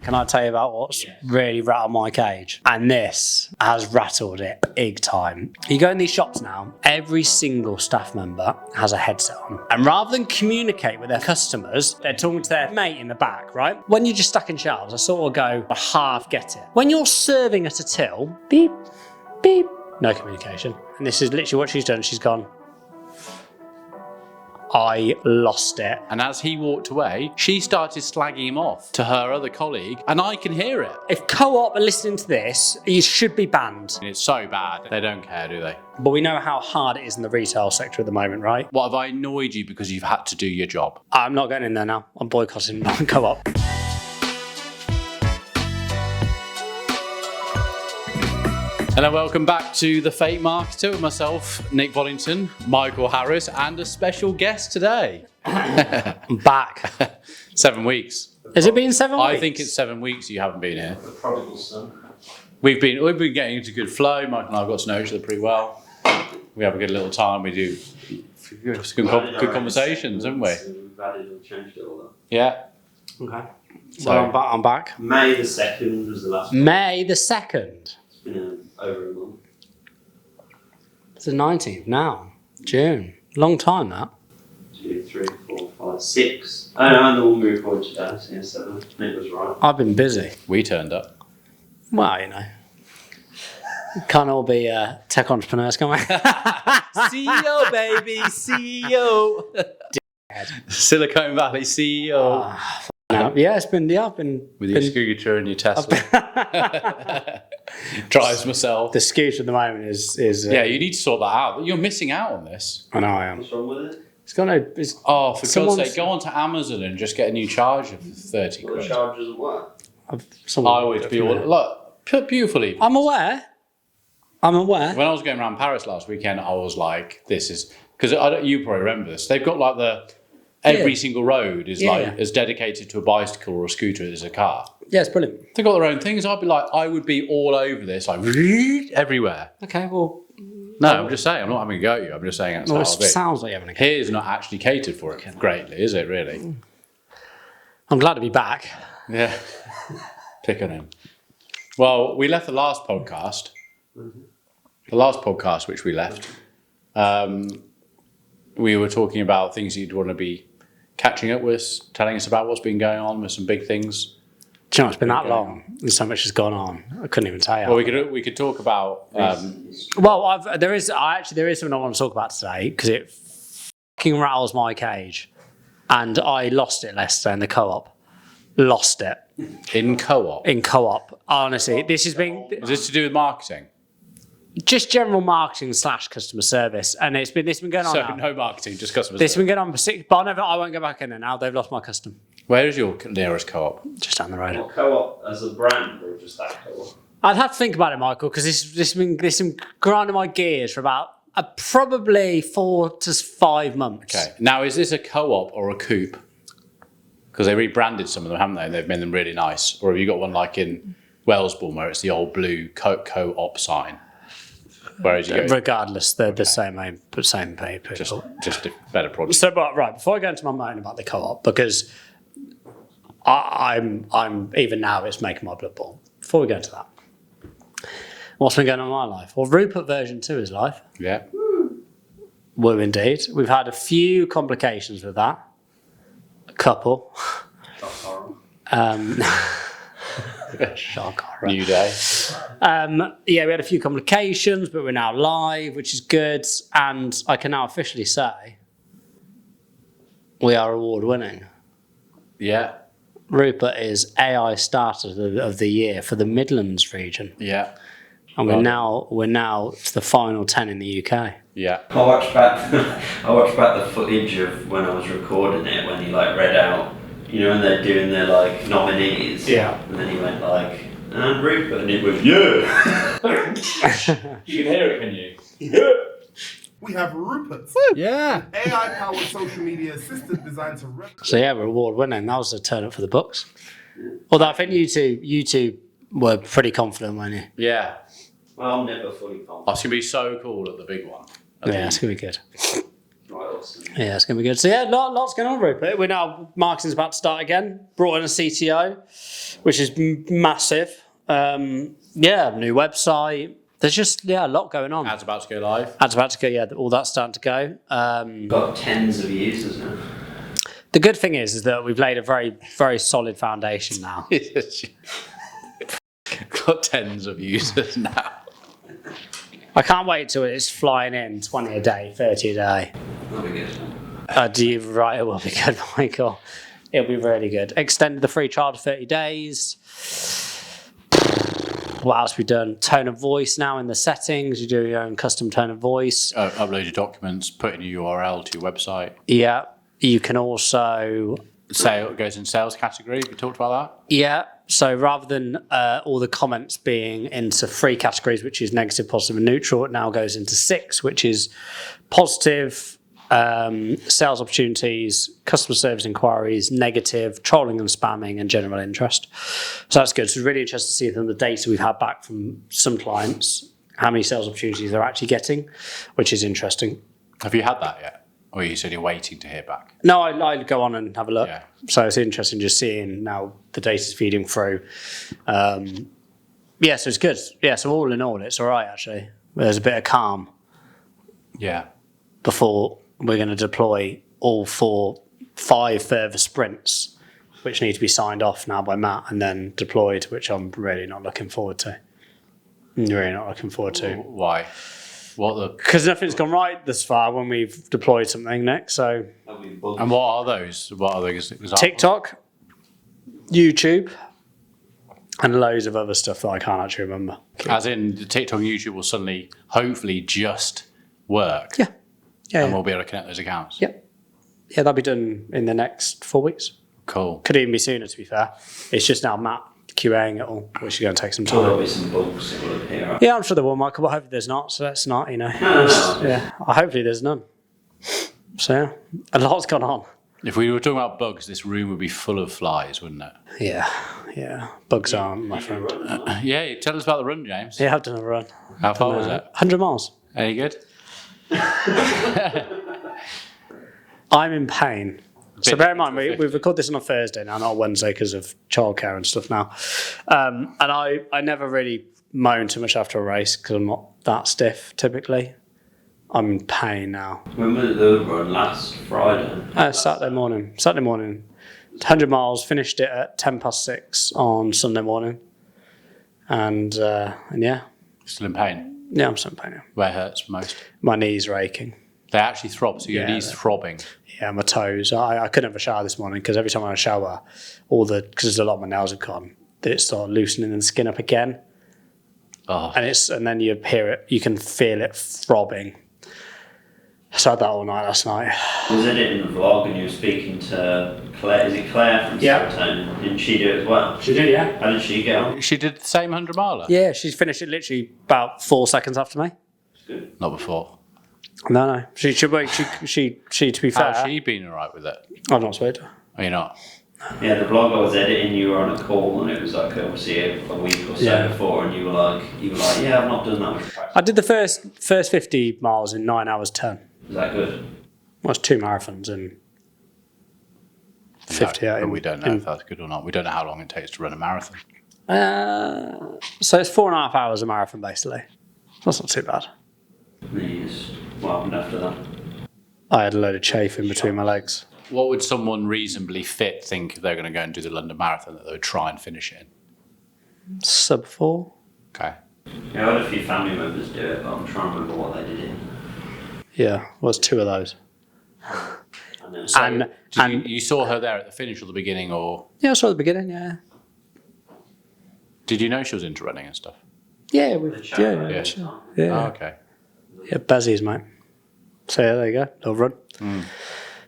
Can I tell you about what's really rattled my cage? And this has rattled it big time. You go in these shops now, every single staff member has a headset on. And rather than communicate with their customers, they're talking to their mate in the back, right? When you're just stacking shelves, I sort of go, I half get it. When you're serving at a till, beep, beep, no communication. And this is literally what she's done. She's gone, I lost it. And as he walked away, she started slagging him off to her other colleague, and I can hear it. If Co-op are listening to this, you should be banned. It's so bad. They don't care, do they? But we know how hard it is in the retail sector at the moment, right? What, have I annoyed you because you've had to do your job? I'm not going in there now. I'm boycotting Co-op. Hello, welcome back to The Fake Marketer with myself, Nick Bollington, Michael Harris, and a special guest today. I'm back. 7 weeks. Has it been 7 weeks? I think it's 7 weeks you haven't been here. The prodigal son. We've been getting into good flow. Mike and I have got to know each other pretty well. We have a good little time. We do good conversations, haven't we? We've added and changed it all up. Yeah. Okay. So Well, I'm back. May the 2nd was the last one. May the 2nd. It's been over a month. It's the 19th now. June. Long time, that. 2, 3, 4, 5, 6. Oh no, and the one we recorded today, so yeah, 7. Nick was right. I've been busy. we turned up. Well, you know. Can't all be tech entrepreneurs, can we? CEO, baby, CEO. Silicon Valley CEO. No. Yeah, it's been, I've been... With your scooter and your Tesla. Drives myself. The scooter at the moment is Yeah, you need to sort that out. You're missing out on this. I know I am. What's wrong with it? It's got no... It's, Oh, for Someone's- God's sake, go onto Amazon and just get a new charger for 30 Well, the quid. charge doesn't work. I've, I someone, always be all... Look, beautifully. I'm aware. I'm aware. When I was going around Paris last weekend, I was like, this is... Because you probably remember this. They've got like every single road is as dedicated to a bicycle or a scooter as a car. Yeah, it's brilliant. They've got their own things. I'd be like, I would be all over this, like everywhere. Okay, well... No, I'm just saying, I'm not having a go at you. I'm just saying that's Well, how it I'll be. sounds like you're having a go. Here's not actually catered for it greatly, is it really? I'm glad to be back. Yeah. Pick on him. Well, we left the last podcast. The last podcast which we left, we were talking about things you'd want to be catching up with, telling us about what's been going on with some big things. Do you know, it's been that long and so much has gone on. I couldn't even tell you. Well, we could talk about. Well, there is something I want to talk about today because it fucking rattles my cage, and I lost it yesterday in the Co-op. Lost it In co-op. in Co-op. Honestly, this has been Is this to do with marketing? just general marketing / customer service, and this has been going on. So now. no marketing, just customer This has service. been going on for 6. But I won't go back in there now. They've lost my custom. Where is your nearest co-op? Just down the road. What, Co-op as a brand or just that Co-op? I'd have to think about it, Michael, because this has been grinding my gears for about probably 4 to 5 months. Okay. Now, is this a co-op or a coupe? Because they rebranded some of them, haven't they? And they've made them really nice. Or have you got one like in Wellesbourne where it's the old blue co-op sign? Whereas you go Regardless, they're the same people. just a better product. So, but right, before I go into my moan about the Co-op, because I'm even now it's making my blood boil. Before we go into that, what's been going on in my life? Well, Rupert version 2 is live. Yeah. Woo, indeed. We've had a few complications with that. A couple. That's horrible. Shock. New day. Yeah, we had a few complications, but we're now live, which is good. And I can now officially say we are award winning. Yeah. Rupert is AI Starter of the Year for the Midlands region. Yeah. And we're now to the final 10 in the UK. Yeah. I watched back the footage of when I was recording it, when he like read out, you know, when they're doing their like nominees. Yeah. And then he went like, and Rupert, and it was, yeah. You can hear it, can you? Yeah. We have Rupert, Yeah. AI-powered social media assistant designed to So yeah, we're award winning. That was a turn up for the books. Although I think you two were pretty confident, weren't you? Yeah. Well, I'm never fully confident. Oh, it's going to be so cool at the big one. Yeah, it's going to be good. Right, results. Yeah, it's going to be good. So yeah, lots going on, Rupert. We're now, marketing's about to start again. Brought in a CTO, which is massive. New website. There's just, a lot going on. Ads about to go live. Ads about to go, all that's starting to go. Got tens of users now. The good thing is that we've laid a very, very solid foundation now. Got tens of users now. I can't wait till it's flying in 20 a day, 30 a day. That'll be good. Right, it will be good, Michael. It'll be really good. Extended the free trial to 30 days. What else have we done? Tone of voice now in the settings. You do your own custom tone of voice. Upload your documents, put in your URL to your website. Yeah. You can also... It goes in sales category. We talked about that. Yeah. So rather than all the comments being into 3 categories, which is negative, positive, and neutral, it now goes into 6, which is positive, sales opportunities, customer service inquiries, negative, trolling and spamming, and general interest. So that's good. So it's really interesting to see from the data we've had back from some clients, how many sales opportunities they're actually getting, which is interesting. Have you had that yet? Or you said you're waiting to hear back? No, I go on and have a look. Yeah. So it's interesting just seeing now the data's feeding through. So it's good. Yeah, so all in all, it's all right, actually. There's a bit of calm Yeah. before we're going to deploy all 5 further sprints, which need to be signed off now by Matt and then deployed, which I'm really not looking forward to. Really not looking forward to. Why? Because nothing's gone right this far when we've deployed something, Nick. So And what are those? What are those examples? TikTok, YouTube, and loads of other stuff that I can't actually remember. As in, the TikTok and YouTube will suddenly, hopefully, just work. Yeah. And we'll be able to connect those accounts. Yeah, that'll be done in the next 4 weeks. Cool. Could even be sooner, to be fair. It's just now Matt QAing it all, which is going to take some There'll time. be some bugs that will appear. Yeah, I'm sure there will, Michael, but hopefully there's not. So that's not, No. Yeah, hopefully there's none. So yeah, a lot's gone on. If we were talking about bugs, this room would be full of flies, wouldn't it? Yeah. Bugs aren't, my friend. Yeah, tell us about the run, James. Yeah, I've done a run. How far was it? 100 miles. Any good? I'm in pain. So bear in mind, we've recorded this on a Thursday now, not a Wednesday because of childcare and stuff now. And I never really moan too much after a race because I'm not that stiff typically. I'm in pain now. When was the run? Last Friday? Saturday morning. 100 miles, finished it at 6:10 on Sunday morning. And yeah. Still in pain? Yeah, I'm still in pain now. Where hurts most? My knees are aching. They actually throb, so your knees throbbing. Yeah, my toes. I couldn't have a shower this morning because every time I shower, because a lot of my nails have gone, they start loosening the skin up again. Oh. And then you hear it, you can feel it throbbing. So I had that all night last night. Was it in the vlog and you were speaking to Claire? Is it Claire from Serotonin? Didn't she do it as well? She did, yeah. How did she get on? She did the same 100 miler? Yeah, she's finished it literally about 4 seconds after me. Good. Not before. No. She to be fair. How's she been alright with it? I've not spoken to her. Are you not? Yeah, the vlog I was editing, you were on a call and it was like obviously a week or so before, and you were like, yeah, I've not done that much practice. I did the first 50 miles in 9 hours 10. Is that good? Well, it's 2 marathons in 50. No, but we don't know if that's good or not. We don't know how long it takes to run a marathon. So it's 4.5 hours a marathon, basically. That's not too bad. What happened after that? I had a load of chafe in between my legs. What would someone reasonably fit think if they're going to go and do the London Marathon that they would try and finish it in? Sub 4. Okay. Yeah, I had a few family members do it, but I'm trying to remember what they did in. Yeah, well, it's 2 of those. And then, You saw her there at the finish or the beginning, or Yeah, I saw at the beginning, yeah. did you know she was into running and stuff? Yeah, Yeah. yeah. Oh, okay. Yeah, Bezzies, mate. So yeah, there you go.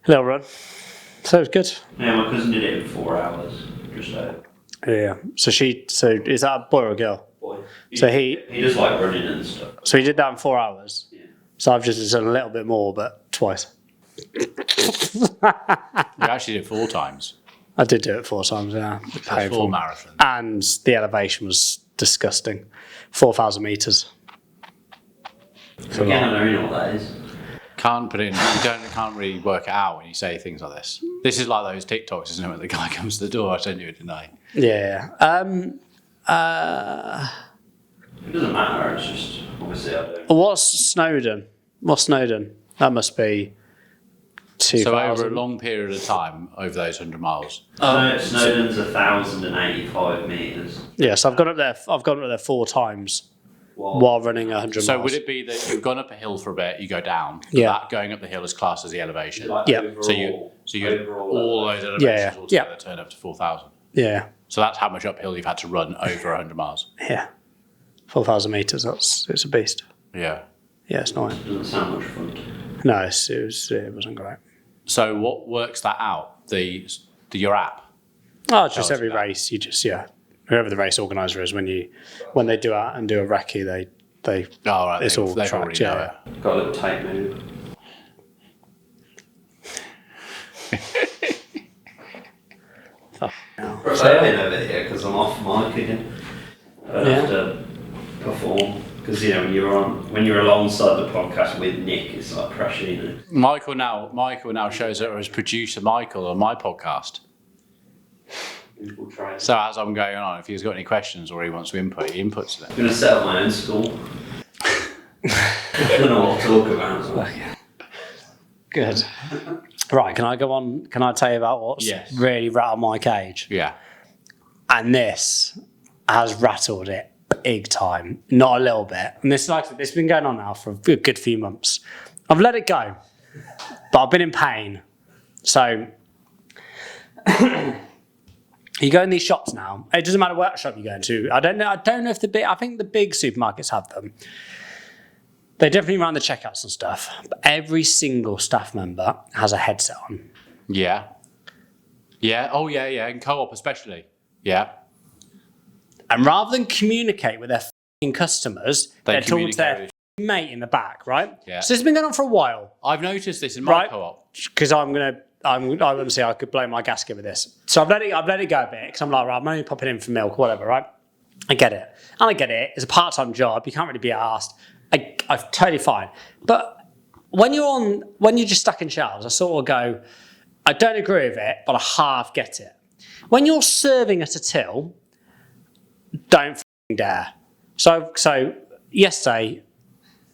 Little run. So it's good. yeah, my cousin did it in 4 hours, just over. Yeah. So is that a boy or a girl? Boy. So he does like running and stuff. So he did that in 4 hours. Yeah. So I've just done a little bit more, but twice. You actually did 4 times. I did do it 4 times, yeah. That's Painful. 4 marathons. And the elevation was disgusting. 4,000 metres. Again, I don't know what that is. Can't put it in. Can't really work it out when you say things like this. This is like those TikToks, isn't it? When the guy comes to the door, I sent you a deny. Yeah. It doesn't matter. It's just obviously I don't. What's Snowden? That must be 2000. So over a long period of time, over those 100 miles. Snowden's 1,085 metres. Yes, I've gone up there 4 times while running 100 miles. So would it be that you've gone up a hill for a bit, you go down? Yeah. That going up the hill is classed as the elevation. Like Yeah. overall- So you overall all those elevations Yeah. altogether turn up to 4,000. Yeah. So that's how much uphill you've had to run over 100 miles. Yeah. 4,000 metres. It's a beast. Yeah. Yeah, it's nice. Doesn't sound much fun. No, it wasn't great. So what works that out? Your app. Oh, it's just Tells every you that. race. You just whoever the race organizer is when they do it and do a recce, they Oh, right. it's all they've tracked. already know Yeah. it. Got a little tape move. Preparing over here because I'm off mic again. I don't have to perform because when you're alongside the podcast with Nick, it's like pressure, you know. Michael now shows up as producer Michael on my podcast. So as I'm going on, if he's got any questions or he wants to input, he inputs them. I'm gonna set up my own school. I don't know what to talk about. So. Good. Right, can I go on? Can I tell you about what's Yes. really rattled my cage? Yeah. And this has rattled it big time, not a little bit. And this has been going on now for a good few months. I've let it go, but I've been in pain. So you go in these shops now. It doesn't matter what shop you go into. I don't know if I think the big supermarkets have them. They definitely run the checkouts and stuff. But every single staff member has a headset on. Yeah. Yeah. Oh, yeah, yeah. In co-op especially. Yeah. And rather than communicate with their f***ing customers, they're talking to their communicate f***ing mate in the back, right? Yeah. So this has been going on for a while, I've noticed this in my right? co-op. Because I honestly, I could blow my gasket with this. So I've let it go a bit because I'm like, right, I'm only popping in for milk, whatever, right? I get it. And I get it. It's a part-time job. You can't really be asked. I'm totally fine. But when you're just stuck in shelves, I sort of go, I don't agree with it, but I half get it. When you're serving at a till, don't f***ing dare. So yesterday,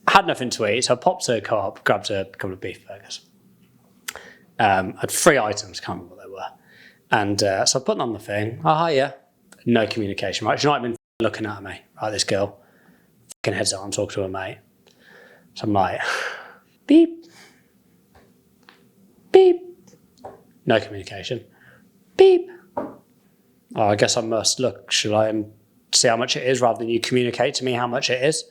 I had nothing to eat, so I popped to a co-op, grabbed a couple of beef burgers. I had 3 items, can't remember what they were. And so I put them on the thing. Oh, hiya. No communication, right? She's not even looking at me, right, this girl. Fucking heads up, I'm talking to her mate. So I'm like, beep. Beep. No communication. Beep. Oh, I guess I must look, should I, and see how much it is rather than you communicate to me how much it is.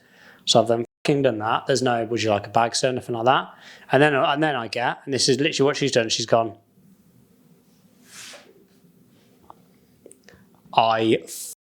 So I've then fucking done that. There's no, would you like a bag, sir, nothing like that. And then I get, and this is literally what she's done, she's gone, I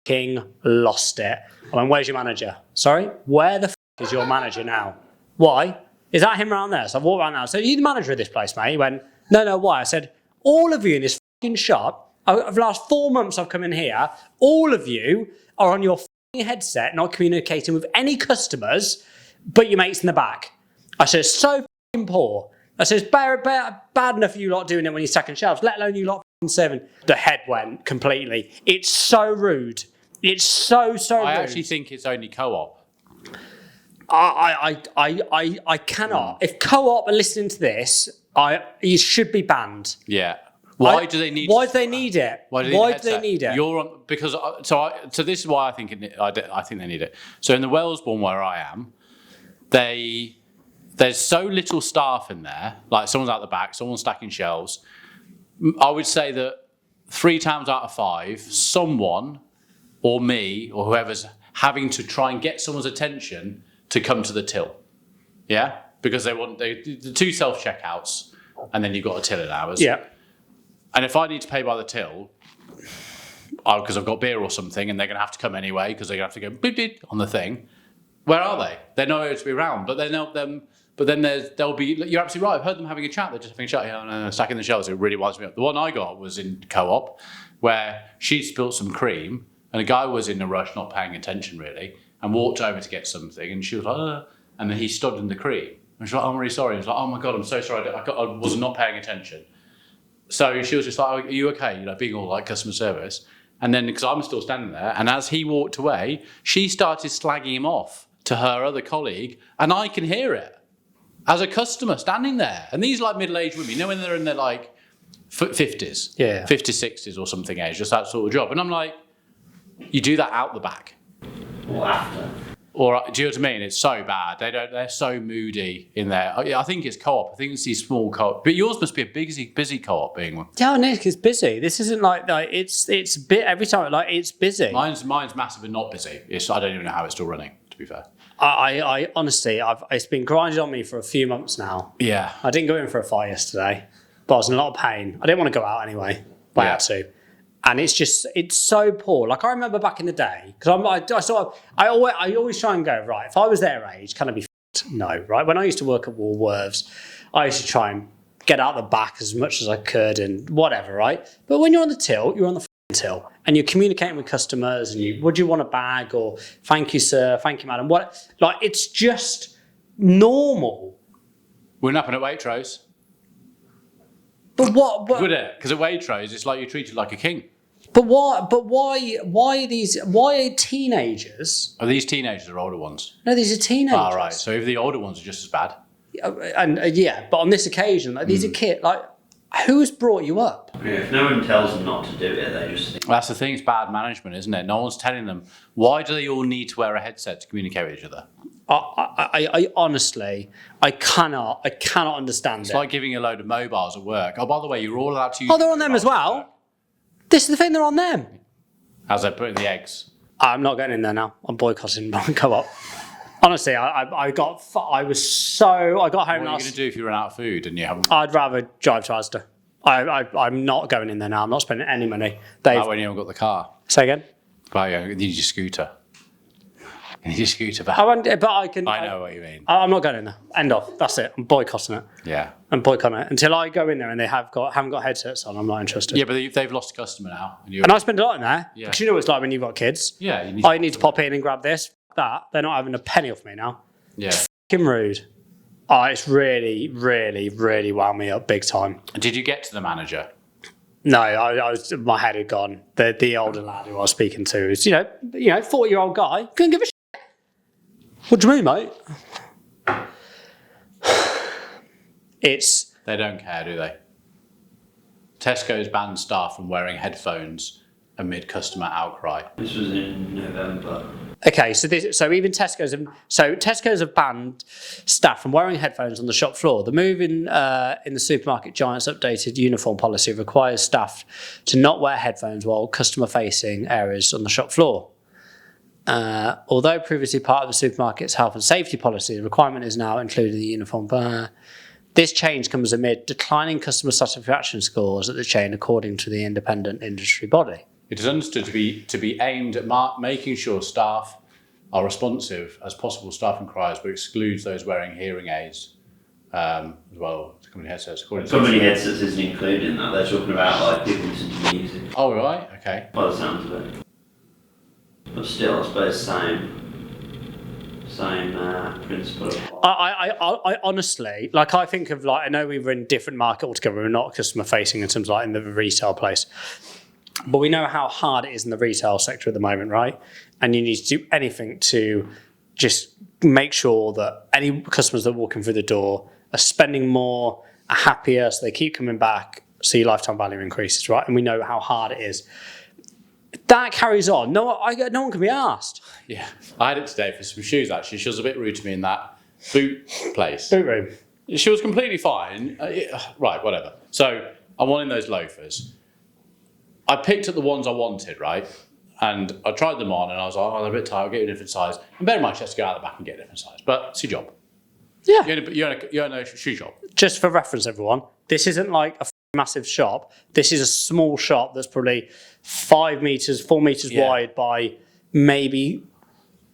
fucking lost it. I went, where's your manager? Sorry? Where the is your manager now? Why? Is that him around there? So I walked around now. I said, are you the manager of this place, mate? He went, no, why? I said, all of you in this fucking shop, over the last 4 months I've come in here, all of you are on your fucking headset, not communicating with any customers, but your mates in the back. I said, it's so fucking poor. I said, it's bad enough you lot doing it when you're stacking shelves, let alone you lot fucking serving. The head went completely. It's so rude. It's so rude. I actually think it's only co-op. I cannot. If co-op are listening to this, you should be banned. Yeah. Why do they need? Why do they need it? Why do they need it? You're on because so this is why I think I think they need it. So in the Wellesbourne where I am, there's so little staff in there. Like someone's out the back, someone's stacking shelves. I would say that 3 times out of 5, someone or me or whoever's having to try and get someone's attention to come to the till. Yeah? Because they want the 2 self-checkouts and then you've got a till in hours. Yeah. And if I need to pay by the till, because I've got beer or something and they're going to have to come anyway because they're going to have to go beep, beep on the thing, where are they? They're nowhere to be around. But they're not them. But then they'll be, you're absolutely right, I've heard them having a chat, they're just having a chat, stacking the shelves, it really winds me up. The one I got was in co-op where she'd spilt some cream and a guy was in a rush, not paying attention really, and walked over to get something and she was like, and then he stood in the cream. And she's like, I'm really sorry. I was like, oh my God, I'm so sorry. I was not paying attention. So she was just like, are you okay? You know, being all like customer service. And then, because I'm still standing there, and as he walked away, she started slagging him off to her other colleague, and I can hear it as a customer standing there. And these like middle-aged women, you know, when they're in their like 50s, 50s, 60s or something age, just that sort of job. And I'm like, you do that out the back. Or after. Or do you know what I mean? It's so bad. They're so moody in there. I think it's co-op. I think it's these small co-op. But yours must be a busy co-op being one. Yeah, Nick, it's busy. This isn't like it's a bit every time like it's busy. Mine's massive and not busy. I don't even know how it's still running, to be fair. I honestly, it's been grinded on me for a few months now. Yeah. I didn't go in for a fight yesterday, but I was in a lot of pain. I didn't want to go out anyway, but I had to. And it's so poor. Like I remember back in the day, because I always try and go, right, if I was their age, can I be f***ed? No, right? When I used to work at Woolworths, I used to try and get out the back as much as I could and whatever, right? But when you're on the till, you're on the f***ing till. And you're communicating with customers and would you want a bag? Or thank you, sir, thank you, madam. Like, it's just normal. Wouldn't happen at Waitrose. But what? Would it? Because at Waitrose, it's like you're treated like a king. But why are teenagers? Are these teenagers or older ones? No, these are teenagers. Ah, right. So if the older ones are just as bad. And but on this occasion, like, these are kids. Like, who's brought you up? Yeah, if no one tells them not to do it, they just think. That's the thing. It's bad management, isn't it? No one's telling them. Why do they all need to wear a headset to communicate with each other? I honestly, I cannot understand It's it. like giving a load of mobiles at work. Oh, by the way, you're all allowed to use. Oh, they're on them as well. This is the thing, they're on them. As they put in the eggs. I'm not going in there now. I'm boycotting co-op. Honestly, I got home What are you going last. to do if you run out of food and you haven't? I'd rather drive to Asda. I'm not going in there now. I'm not spending any money. When you haven't got the car. Say again. Well, you need your scooter. You need your scooter back. I won't, but I can. I know what you mean. I'm not going in there. End of. That's it. I'm boycotting it. Yeah. I'm boycotting it until I go in there and they haven't got headsets on. I'm not interested. Yeah, but they've lost a customer now. And I spend a lot in there. Yeah. Because you know what it's like when you've got kids. Yeah. You need to pop in and grab this, that. They're not having a penny off me now. Yeah. Fucking rude. Oh, it's really, really, really wound me up big time. Did you get to the manager? No, my head had gone. The older lad who I was speaking to is, 40-year-old guy. Couldn't give a shit. What do you mean, mate? They don't care, do they? Tesco's banned staff from wearing headphones amid customer outcry. This was in November. Okay, so even Tesco's have banned staff from wearing headphones on the shop floor. The move in the supermarket giant's updated uniform policy requires staff to not wear headphones while customer-facing areas on the shop floor. Although previously part of the supermarket's health and safety policy, the requirement is now included in the uniform. This change comes amid declining customer satisfaction scores at the chain, according to the independent industry body. It is understood to be aimed at making sure staff are responsive as possible staff inquiries, but excludes those wearing hearing aids as well. Company headsets. Company headsets isn't included in that. They're talking about like people listening to music. Oh right, okay. By the sounds of it. But still, I suppose same principle. I honestly, like, I think of, like, I know we were in a different market altogether. We're not customer facing in terms of, like, in the retail place. But we know how hard it is in the retail sector at the moment, right? And you need to do anything to just make sure that any customers that are walking through the door are spending more, are happier, so they keep coming back, so your lifetime value increases, right? And we know how hard it is. That carries on. No one can be asked. Yeah, I had it today for some shoes. Actually, she was a bit rude to me in that boot place. Boot room. She was completely fine. Right, whatever. So I'm wanting those loafers. I picked up the ones I wanted, right? And I tried them on, and I was like, they're a bit tight. I'll get you a different size. And bear in mind, she has to go out the back and get a different size. But it's your job. Yeah. You're in a shoe shop. Just for reference, everyone, this isn't like a massive shop. This is a small shop that's probably 4 meters wide by maybe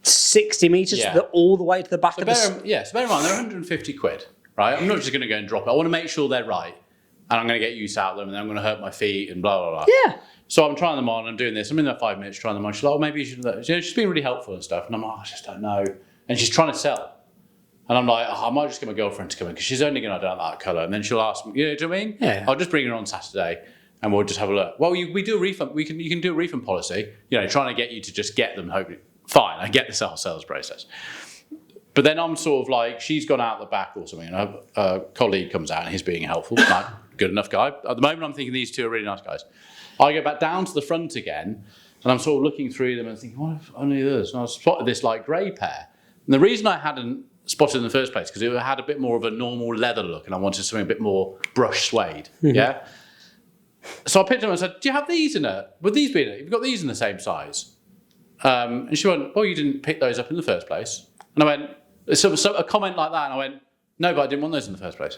60 meters all the way to the back of the... So bear in mind, they're 150 quid, right? I'm not just going to go and drop it. I want to make sure they're right. And I'm going to get use out of them, and then I'm going to hurt my feet and blah, blah, blah. Yeah. So I'm trying them on, I'm doing this. I'm in there 5 minutes trying them on. She's like, maybe you should... she's been really helpful and stuff. And I'm like, I just don't know. And she's trying to sell. And I'm like, I might just get my girlfriend to come in because she's only going to like that colour. And then she'll ask me, do you know what I mean? Yeah. I'll just bring her on Saturday and we'll just have a look. Well, we do a refund. You can do a refund policy, trying to get you to just get them. Hopefully, fine, I get the sales process. But then I'm sort of like, she's gone out the back or something, and a colleague comes out and he's being helpful, like, good enough guy. At the moment, I'm thinking these two are really nice guys. I go back down to the front again, and I'm sort of looking through them and thinking, what if only this? And I spotted this like grey pair. And the reason I hadn't spotted in the first place because it had a bit more of a normal leather look, and I wanted something a bit more brush suede. Yeah. So I picked them and said, "Do you have these in it? Would these be in it? You've got these in the same size." And she went, "Well, you didn't pick those up in the first place." And I went, so a comment like that, and I went, "No, but I didn't want those in the first place.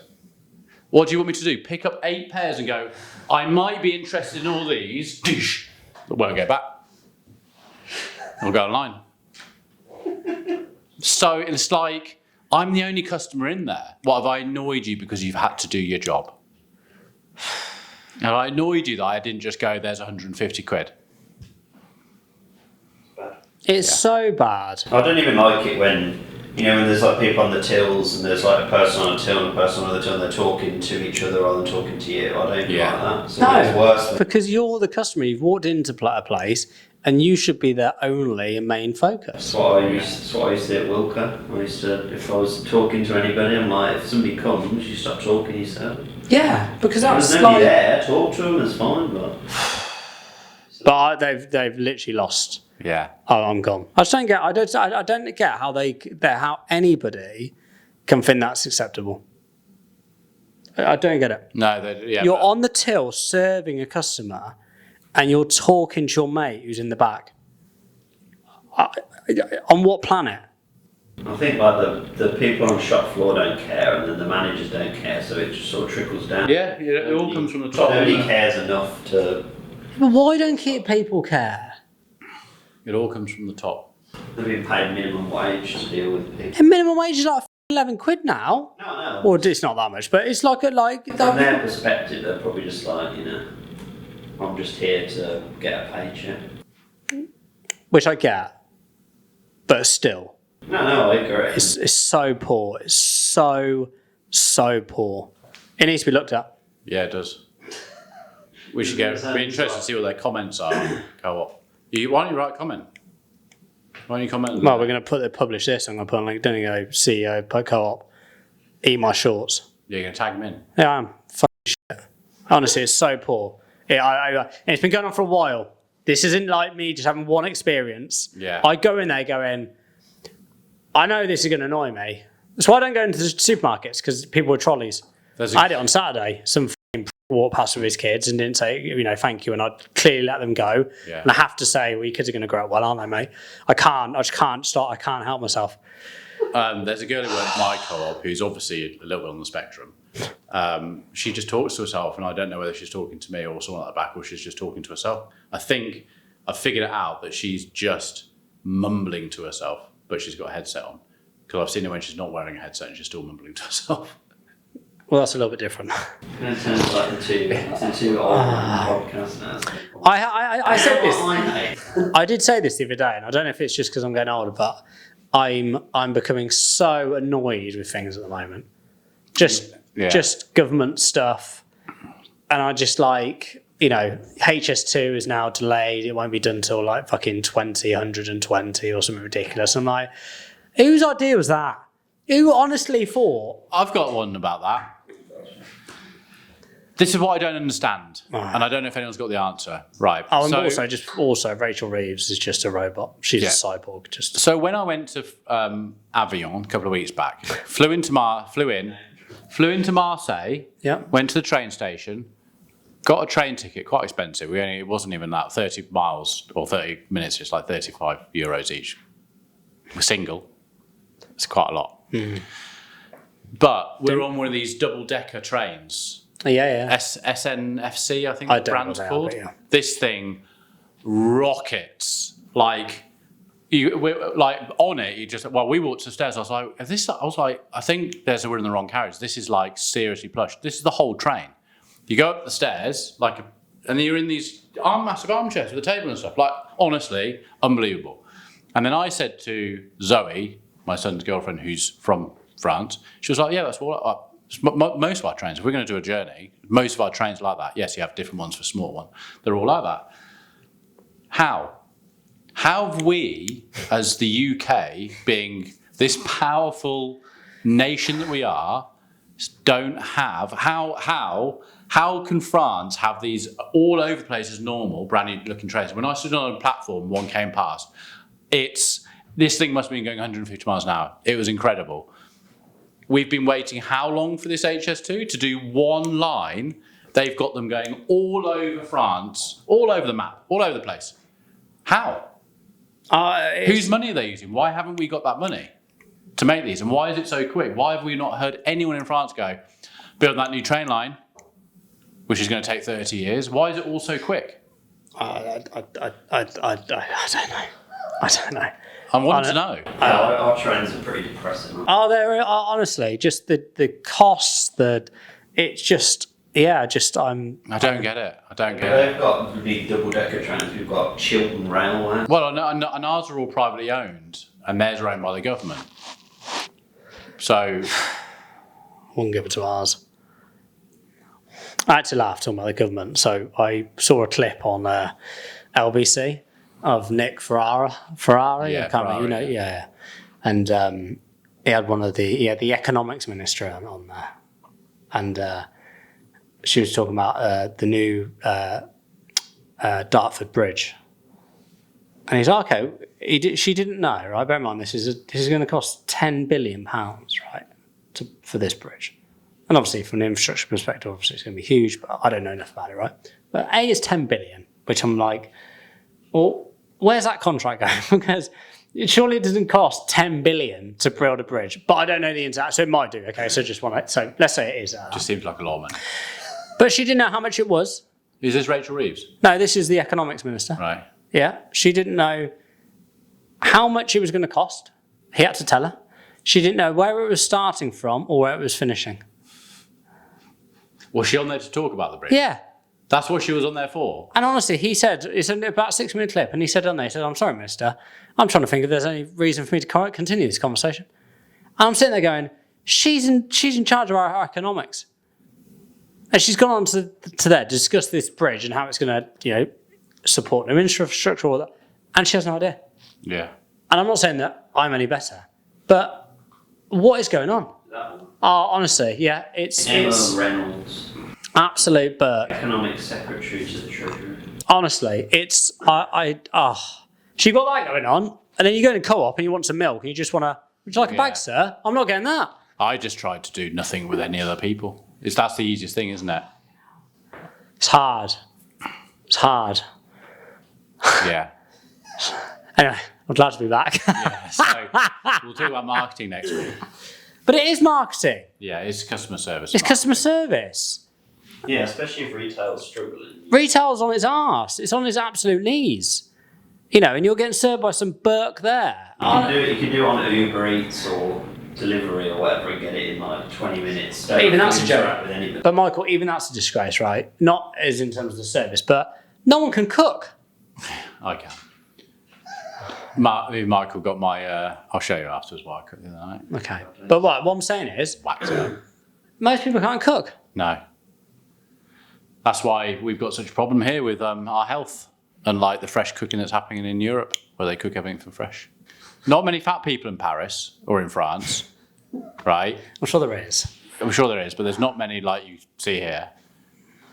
What do you want me to do? Pick up 8 pairs and go, I might be interested in all these, but won't get back. I'll go online." So it's like, I'm the only customer in there. What, have I annoyed you because you've had to do your job? Have I annoyed you that I didn't just go, there's 150 quid? It's so bad. I don't even like it when there's like people on the tills and there's like a person on a till and a person on the till and they're talking to each other rather than talking to you. I don't even like that. So it's worse than... because you're the customer. You've walked into a place and you should be their only and main focus. That's what I used to do at Wilco. If I was talking to anybody, I'm like, if somebody comes, you stop talking yourself. Yeah, because that's there's nobody there, talk to them, it's fine, But they've literally lost. Yeah. Oh, I'm gone. I just don't get. I don't get how anybody can think that's acceptable. I don't get it. No, you're on the till serving a customer, and you're talking to your mate who's in the back. On what planet? I think like the people on the shop floor don't care, and then the managers don't care, so it just sort of trickles down. Yeah, it all comes from the top. Nobody cares enough to. But why don't people care? It all comes from the top. They've been paid minimum wage to deal with people. And minimum wage is like 11 quid now. No. Well, it's not that much, but it's like From their perspective, they're probably just like, I'm just here to get a paycheck. Which I get, but still. No, I agree. It's so poor. It's so poor. It needs to be looked at. Yeah, it does. We should get. Be interested to see what their comments are. Co-op. Why don't you write a comment? Why don't you comment? Well, we're going to publish this. I'm going to put on LinkedIn and go, CEO co-op, eat my shorts. Yeah, you're going to tag them in. Yeah, I am. Fucking shit. Honestly, it's so poor. And it's been going on for a while. This isn't like me just having one experience. Yeah. I go in there going, I know this is going to annoy me. That's why I don't go into the supermarkets, because people with trolleys. I had it on Saturday. Some walked past with his kids and didn't say, thank you, and I'd clearly let them go. Yeah. And I have to say, well, your kids are going to grow up well, aren't they, mate? I just can't stop. I can't help myself. There's a girl who works at my co-op who's obviously a little bit on the spectrum. She just talks to herself, and I don't know whether she's talking to me or someone at the back, or she's just talking to herself. I think I've figured it out that she's just mumbling to herself, but she's got a headset on. Because I've seen her when she's not wearing a headset and she's still mumbling to herself. Well, that's a little bit different. It sounds like the two old podcasts now. I said this. I did say this the other day, and I don't know if it's just because I'm getting older, but I'm becoming so annoyed with things at the moment. Just government stuff, and I just like, HS2 is now delayed. It won't be done till like fucking 120 or something ridiculous. I'm like, whose idea was that? Who honestly thought? I've got one about that. This is what I don't understand, and I don't know if anyone's got the answer. Right. Oh, and also Rachel Reeves is just a robot. She's a cyborg. So when I went to Avignon a couple of weeks back, flew into Marseille. Yeah. Went to the train station, got a train ticket, quite expensive. It wasn't even that 30 miles or 30 minutes. It's like €35 each. Single. It's quite a lot. Mm. But we're on one of these double-decker trains. Yeah. SNFC, I think the brand's called. Yeah. This thing rockets. Like, on it, we walked upstairs. I was like, I think we're in the wrong carriage. This is like seriously plush. This is the whole train. You go up the stairs, and you're in these massive armchairs with a table and stuff. Like, honestly, unbelievable. And then I said to Zoe, my son's girlfriend, who's from France. She was like, yeah, that's what most of our trains, if we're going to do a journey, most of our trains are like that. Yes, you have different ones for small one. They're all like that. How have we, as the UK, being this powerful nation that we are, don't have, how can France have these all over the place as normal, brand new looking trains? When I stood on a platform, one came past. This thing must have been going 150 miles an hour. It was incredible. We've been waiting how long for this HS2 to do one line? They've got them going all over France, all over the map, all over the place. How? Whose money are they using? Why haven't we got that money to make these? And why is it so quick? Why have we not heard anyone in France go, build that new train line, which is going to take 30 years? Why is it all so quick? I don't know. I don't know. I want to know. Our trains are pretty depressing. Honestly, just the costs, it's just, I'm... I don't get it. They've got big double-decker trains. We've got Chiltern Railway. Well, and ours are all privately owned, and theirs are owned by the government. So... I wouldn't give it to ours. I actually laughed talking about the government. So I saw a clip on LBC of Nick Ferrari. Yeah, I can't remember, and he had the economics minister on there, and she was talking about the new Dartford Bridge, and he's like, okay, she didn't know, right? Bear in mind, this is going to cost £10 billion, right, for this bridge. And obviously, from an infrastructure perspective, obviously it's going to be huge, but I don't know enough about it, right? But it's 10 billion, which I'm like, well, where's that contract going? Because surely it doesn't cost 10 billion to build a bridge, but I don't know the exact, so it might do, okay? So let's say it is. just seems like a lot of money. But she didn't know how much it was. Is this Rachel Reeves? No, this is the economics minister. Right. Yeah, she didn't know how much it was going to cost. He had to tell her. She didn't know where it was starting from or where it was finishing. Was she on there to talk about the bridge? Yeah. That's what she was on there for? And honestly, it's about a 6-minute clip, and he said on there, I'm sorry, mister, I'm trying to think if there's any reason for me to continue this conversation. And I'm sitting there going, she's in charge of our economics. And she's gone on to there to discuss this bridge and how it's going to, support new infrastructure, all that. And she has no idea. Yeah. And I'm not saying that I'm any better, but what is going on? Honestly, yeah, it's Reynolds, absolute Burke. Economic Secretary to the Treasury. Honestly, it's she got that going on, and then you go to Co-op and you want some milk, and you just want to. Would you like a bag, sir? I'm not getting that. I just tried to do nothing with any other people. That's the easiest thing, isn't it? It's hard. Yeah. Anyway, I'm glad to be back. Yeah. So we'll talk about marketing next week. But it is marketing. Yeah, it's customer service. It's customer service. Yeah, especially if retail's struggling. Retail's on its arse. It's on its absolute knees. And you're getting served by some Burke there. You can do it on Uber Eats or delivery or whatever and get it in like 20 minutes. Even that's a joke. With anybody. But Michael, even that's a disgrace, right? Not as in terms of the service, but no one can cook. I can. Michael got my... I'll show you afterwards what I cooked the other night. Okay. But what I'm saying is, Whacked it up. most people can't cook. No. That's why we've got such a problem here with our health, unlike the fresh cooking that's happening in Europe, where they cook everything from fresh. Not many fat people in Paris or in France, right? I'm sure there is. I'm sure there is, but there's not many like you see here.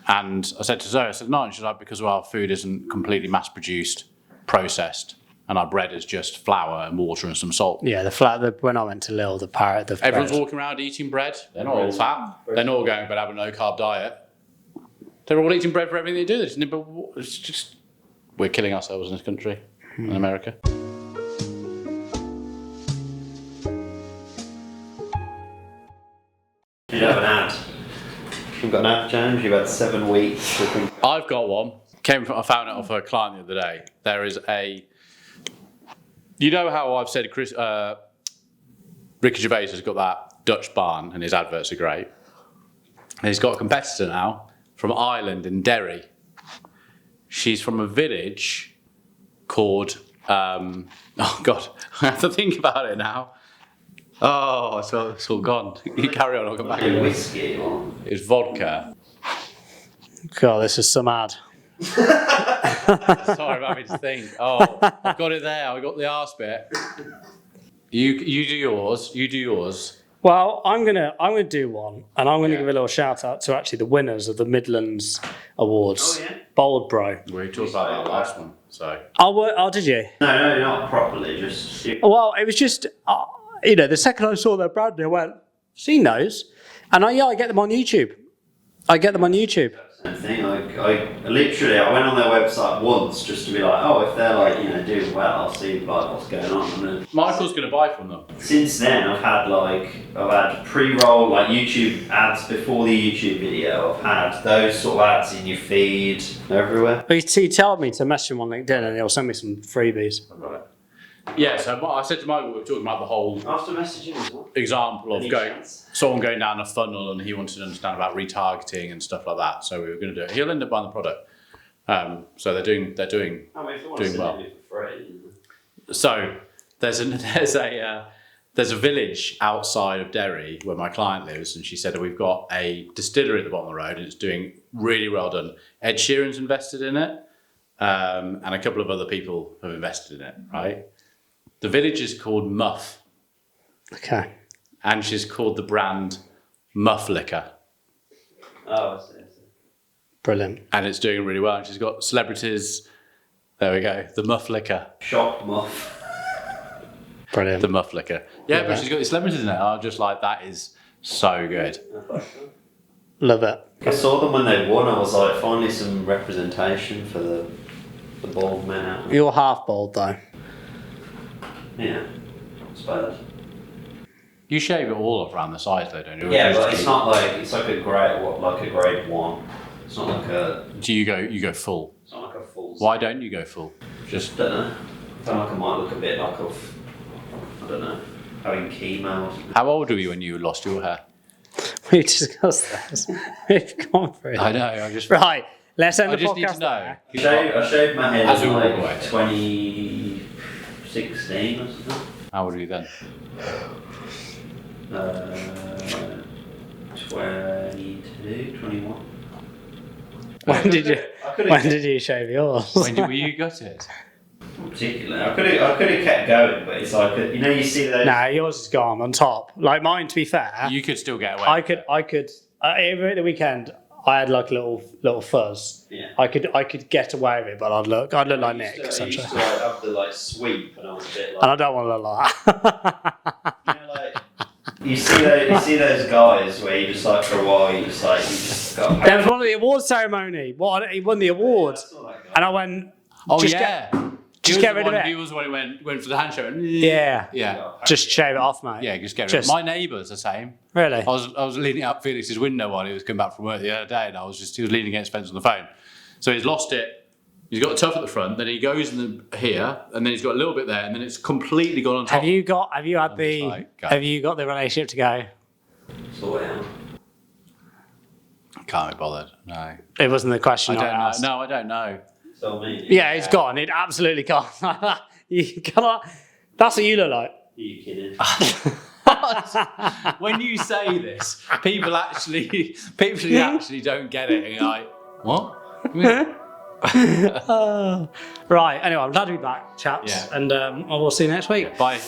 And I said to Zoe, no, and she's like, because our food isn't completely mass-produced, processed, and our bread is just flour and water and some salt. Yeah, when I went to Lille, Everyone's walking around eating bread. They're not all fat. They're not all going, but have a no-carb diet. They're all eating bread for everything they do. It's just we're killing ourselves in this country, in America. You have an ad. You've got an ad, James. You've had 7 weeks. I've got one. I found it off a client the other day. There is a... You know how I've said Ricky Gervais has got that Dutch barn and his adverts are great. And he's got a competitor now from Ireland in Derry. She's from a village called... oh, God. I have to think about it now. Oh, it's all gone. You carry on, I'll come back. Whiskey or It's vodka. God, this is some ad. Sorry about me to think. Oh, I've got it there. I got the arse bit. You do yours. You do yours. Well, I'm gonna do one, and I'm gonna Yeah. give a little shout out to actually the winners of the Midlands Awards. Oh, yeah? Bold Bro. We talked about that last one. So Oh, did you? no, not properly. Just Well, it was just the second I saw their brand, I went, "Seen those?" And I get them on YouTube. same thing. I literally I went on their website once just to be like, oh, if they're like doing well, I'll see like what's going on. And then Michael's going to buy from them. since then, I've had pre-roll like YouTube ads before the YouTube video. I've had those sort of ads in your feed everywhere. He told me to message him on LinkedIn, and he'll send me some freebies. Yeah, so I said to Michael, we were talking about the whole After messaging as well. example of Any going chance? someone going down a funnel and he wanted to understand about retargeting and stuff like that. So we were going to do it. He'll end up buying the product. So they're doing. I mean, if they want to Doing send well. it for free. So there's a village outside of Derry where my client lives, and she said we've got a distillery at the bottom of the road, and it's doing really well done. Ed Sheeran's invested in it, and a couple of other people have invested in it. Right. The village is called Muff, Okay. and she's called the brand Muff Liquor. Oh, I see. Brilliant. And it's doing really well. And she's got celebrities. There we go. The Muff Liquor. Shop muff. Brilliant. The Muff Liquor. Yeah, Yeah. but she's got these celebrities in it. I'm just like, that is so good. Love it. I saw them when they won. I was like, finally some representation for the bald men out there. You're half bold though. Yeah, I suppose. You shave it all off around the sides though, don't you? Yeah, but it's not like it's like a grade one. It's not like a. Do you go full? It's not like a full. Why don't you go full? Just don't know. I feel like I might look a bit like I don't know, having chemo or something. How old were you when you lost your hair? We discussed this. We've gone through it. I know, I just... Right. Let's end I the just need podcast to know. there. I shaved my head As in we walk like away. 2016 or something. How old were you then? 22, 21. When did you? I could've When kept- did you shave yours? Were you gutted? Not particularly. I could have kept going, but it's like you see those. Nah, yours is gone on top. Like mine, to be fair, You could still get away. I could. Every the weekend, I had like a little fuzz. Yeah. I could get away with it, but I'd look like Nick, I used essentially. to have the sweep, and I was a bit And I don't want to look like that. you see those guys where you just like for a while you just got. There was one of the award ceremony. He won the award, That's all that guy. and I went. Oh, just yeah. Just get rid of He it. was the one who went for the handshake. Yeah. Yeah. Just shave it off, mate. Yeah, just get rid of it. Just- My neighbour's the same. Really? I was leaning out Felix's window while he was coming back from work the other day, and he was leaning against the fence on the phone. So he's lost it. He's got a tuft at the front, then he goes here, and then he's got a little bit there, and then it's completely gone on top. Have you got go. the relationship to go? Sort it out. Can't be bothered. No. It wasn't the question I I don't know. asked. No, I don't know. So me. Yeah, it's gone. It absolutely gone. You cannot. That's what you look like. Are you kidding? When you say this, people actually don't get it, and you're like, what? Right. Anyway, I'm glad to be back, chaps, Yeah. and I will see you next week. Bye.